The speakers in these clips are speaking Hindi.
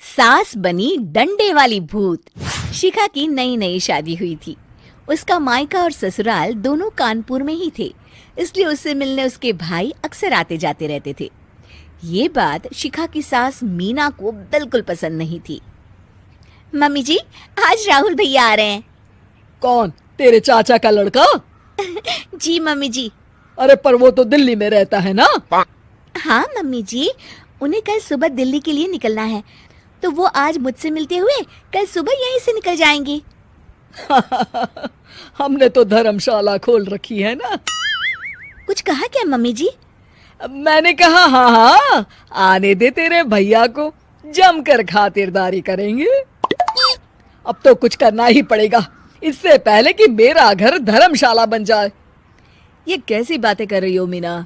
सास बनी डंडे वाली भूत। शिखा की नई नई शादी हुई थी। उसका मायका और ससुराल दोनों कानपुर में ही थे, इसलिए उससे मिलने उसके भाई अक्सर आते जाते रहते थे। ये बात शिखा की सास मीना को बिल्कुल पसंद नहीं थी। मम्मी जी, आज राहुल भैया आ रहे हैं। कौन? तेरे चाचा का लड़का? जी मम्मी जी। अरे पर वो तो दिल्ली में रहता है ना? हाँ मम्मी जी, उन्हें कल सुबह दिल्ली के लिए निकलना है, तो वो आज मुझसे मिलते हुए कल सुबह यहीं से निकल जाएंगे। हमने तो धर्मशाला खोल रखी है ना। कुछ कहा क्या मम्मी जी? मैंने कहा हाँ हाँ, आने दे तेरे भैया को, जमकर खातिरदारी करेंगे। अब तो कुछ करना ही पड़ेगा, इससे पहले कि मेरा घर धर्मशाला बन जाए। ये कैसी बातें कर रही हो मीना?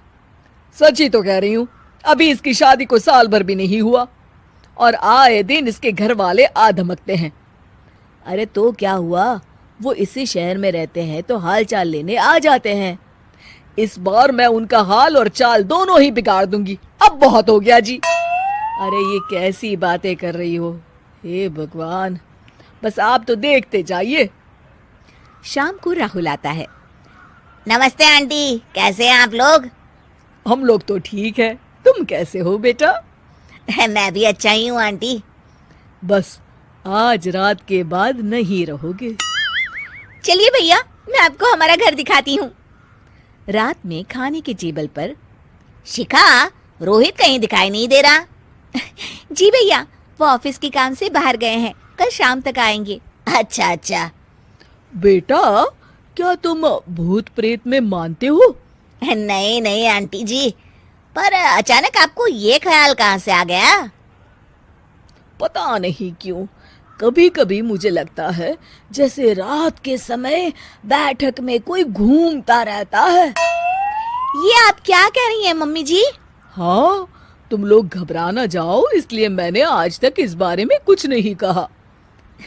सच ही तो कह रही हूँ। अभी इसकी शादी को साल भर भी नहीं हुआ और आए दिन इसके घर वाले आ धमकते हैं। अरे तो क्या हुआ, वो इसी शहर में रहते हैं तो हाल चाल लेने आ जाते हैं। इस बार मैं उनका हाल और चाल दोनों ही बिगाड़ दूंगी। अब बहुत हो गया जी। अरे ये कैसी बातें कर रही हो? हे भगवान, बस आप तो देखते जाइए। शाम को राहुल आता है। नमस्ते आंटी, कैसे हैं आप लोग? हम लोग तो ठीक है, तुम कैसे हो बेटा? मैं भी अच्छा ही हूँ आंटी। बस आज रात के बाद नहीं रहोगे। चलिए भैया, मैं आपको हमारा घर दिखाती हूँ। रात में खाने के टेबल पर शिखा, रोहित कहीं दिखाई नहीं दे रहा। जी भैया, वो ऑफिस के काम से बाहर गए हैं, कल शाम तक आएंगे। अच्छा अच्छा। बेटा, क्या तुम भूत प्रेत में मानते हो? नहीं नहीं आंटी जी, पर अचानक आपको ये ख्याल कहाँ से आ गया? पता नहीं क्यों, कभी कभी मुझे लगता है जैसे रात के समय बैठक में कोई घूमता रहता है। ये आप क्या कह रही हैं मम्मी जी? हाँ, तुम लोग घबरा ना जाओ, इसलिए मैंने आज तक इस बारे में कुछ नहीं कहा।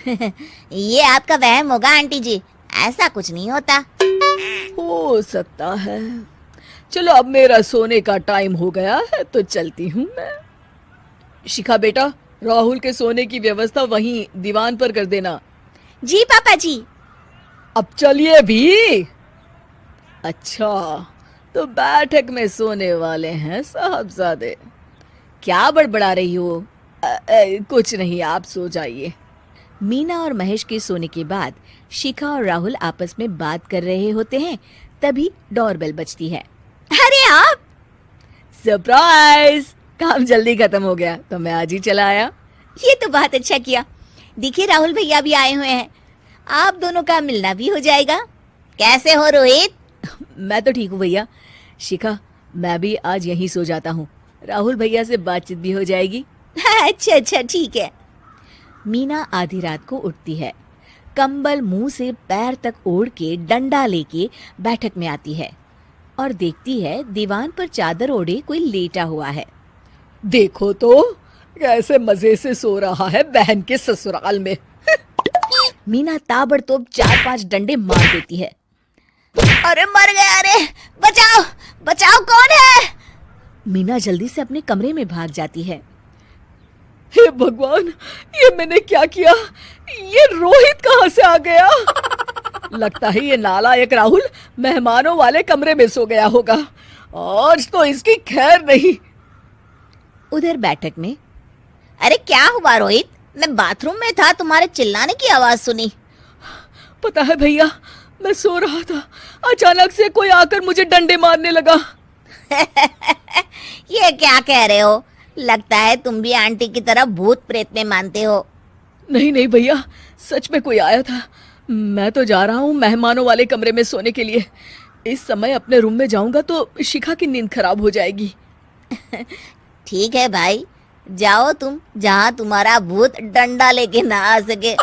ये आपका वहम होगा आंटी जी, ऐसा कुछ नहीं होता। हो सकता है। चलो अब मेरा सोने का टाइम हो गया है तो चलती हूँ मैं। शिखा बेटा, राहुल के सोने की व्यवस्था वहीं दीवान पर कर देना। जी पापा जी। अब चलिए भी। अच्छा, तो बैठक में सोने वाले हैं साहबजादे। क्या बड़बड़ा रही हो? कुछ नहीं, आप सो जाइए। मीना और महेश के सोने के बाद शिखा और राहुल आपस में बात कर रहे होते हैं, तभी डोरबेल बजती है। अरे आप! सरप्राइज! काम जल्दी खत्म हो गया तो मैं आज ही चला आया। ये तो बहुत अच्छा किया। देखिए राहुल भैया भी आए हुए हैं, आप दोनों का मिलना भी हो जाएगा। कैसे हो रोहित? मैं तो ठीक हूँ भैया। शिखा, मैं भी आज यहीं सो जाता हूँ, राहुल भैया से बातचीत भी हो जाएगी। अच्छा अच्छा ठीक है। मीना आधी रात को उठती है, कंबल मुंह से पैर तक ओढ़ के डंडा लेके बैठक में आती है और देखती है दीवान पर चादर ओढ़े कोई लेटा हुआ है। देखो तो कैसे मजे से सो रहा है बहन के ससुराल में। मीना ताबड़तोड़ 4-5 डंडे मार देती है। अरे मर गया, अरे बचाओ बचाओ, कौन है? मीना जल्दी से अपने कमरे में भाग जाती है। हे भगवान, ये मैंने क्या किया? ये रोहित कहाँ से आ गया? लगता है ये नालायक राहुल मेहमानों वाले कमरे में सो गया होगा। आज तो इसकी खैर नहीं। उधर बैठक में, अरे क्या हुआ रोहित? मैं बाथरूम में था, तुम्हारे चिल्लाने की आवाज सुनी। पता है भैया, मैं सो रहा था, अचानक से कोई आकर मुझे डंडे मारने लगा। ये क्या कह रहे हो? लगता है तुम भी आंटी की तरह भूत प्रेत में मानते हो। नहीं नहीं भैया, सच में कोई आया था। मैं तो जा रहा हूँ मेहमानों वाले कमरे में सोने के लिए। इस समय अपने रूम में जाऊंगा तो शिखा की नींद खराब हो जाएगी। ठीक है भाई, जाओ तुम, जहाँ तुम्हारा भूत डंडा लेके ना आ सके।